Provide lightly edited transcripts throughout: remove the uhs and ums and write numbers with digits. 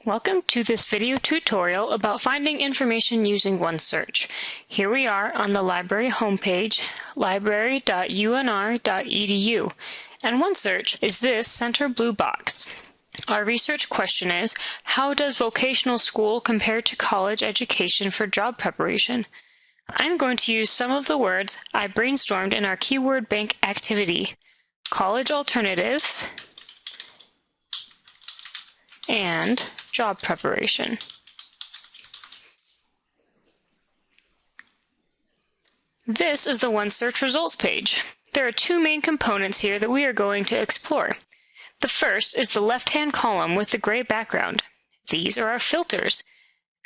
Welcome to this video tutorial about finding information using OneSearch. Here we are on the library homepage, library.unr.edu, and OneSearch is this center blue box. Our research question is, how does vocational school compare to college education for job preparation? I'm going to use some of the words I brainstormed in our keyword bank activity: college alternatives and job preparation. This is the OneSearch results page. There are two main components here that we are going to explore. The first is the left-hand column with the gray background. These are our filters.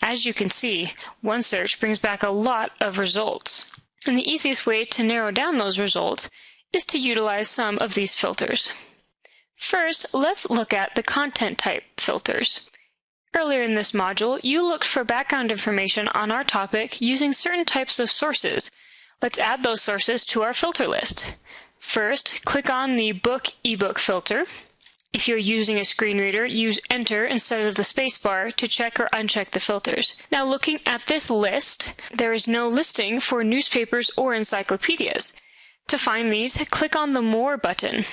As you can see, OneSearch brings back a lot of results. And the easiest way to narrow down those results is to utilize some of these filters. First, let's look at the content type filters. Earlier in this module, you looked for background information on our topic using certain types of sources. Let's add those sources to our filter list. First, click on the Book ebook filter. If you're using a screen reader, use Enter instead of the spacebar to check or uncheck the filters. Now, looking at this list, there is no listing for newspapers or encyclopedias. To find these, click on the More button.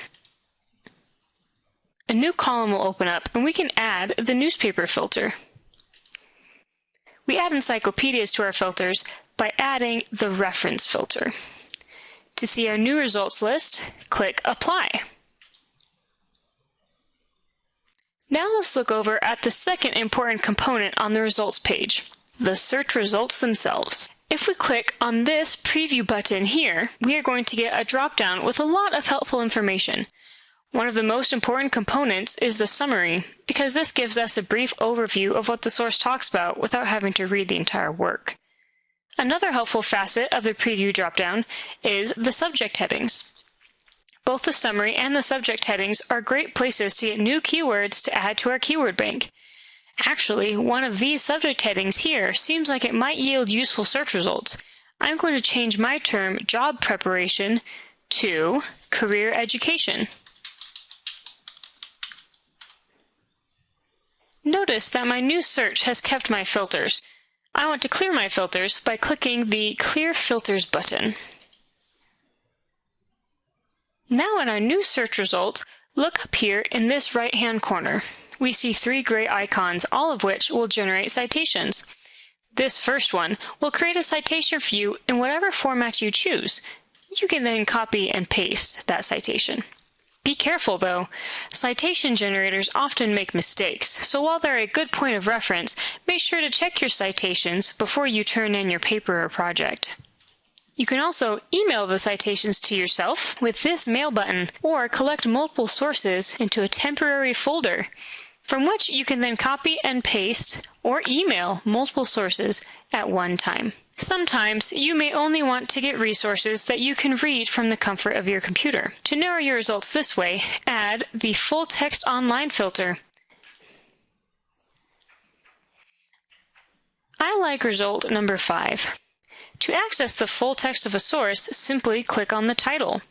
A new column will open up, and we can add the newspaper filter. We add encyclopedias to our filters by adding the reference filter. To see our new results list, click Apply. Now let's look over at the second important component on the results page, the search results themselves. If we click on this preview button here, we are going to get a drop-down with a lot of helpful information. One of the most important components is the summary, because this gives us a brief overview of what the source talks about without having to read the entire work. Another helpful facet of the preview dropdown is the subject headings. Both the summary and the subject headings are great places to get new keywords to add to our keyword bank. Actually, one of these subject headings here seems like it might yield useful search results. I'm going to change my term job preparation to career education. Notice that my new search has kept my filters. I want to clear my filters by clicking the Clear Filters button. Now in our new search results, look up here in this right-hand corner. We see three gray icons, all of which will generate citations. This first one will create a citation for you in whatever format you choose. You can then copy and paste that citation. Be careful though, citation generators often make mistakes, so while they're a good point of reference, make sure to check your citations before you turn in your paper or project. You can also email the citations to yourself with this mail button, or collect multiple sources into a temporary folder, from which you can then copy and paste or email multiple sources at one time. Sometimes you may only want to get resources that you can read from the comfort of your computer. To narrow your results this way, add the Full Text Online filter. I like result number 5. To access the full text of a source, simply click on the title.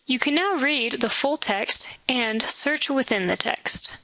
You can now read the full text and search within the text.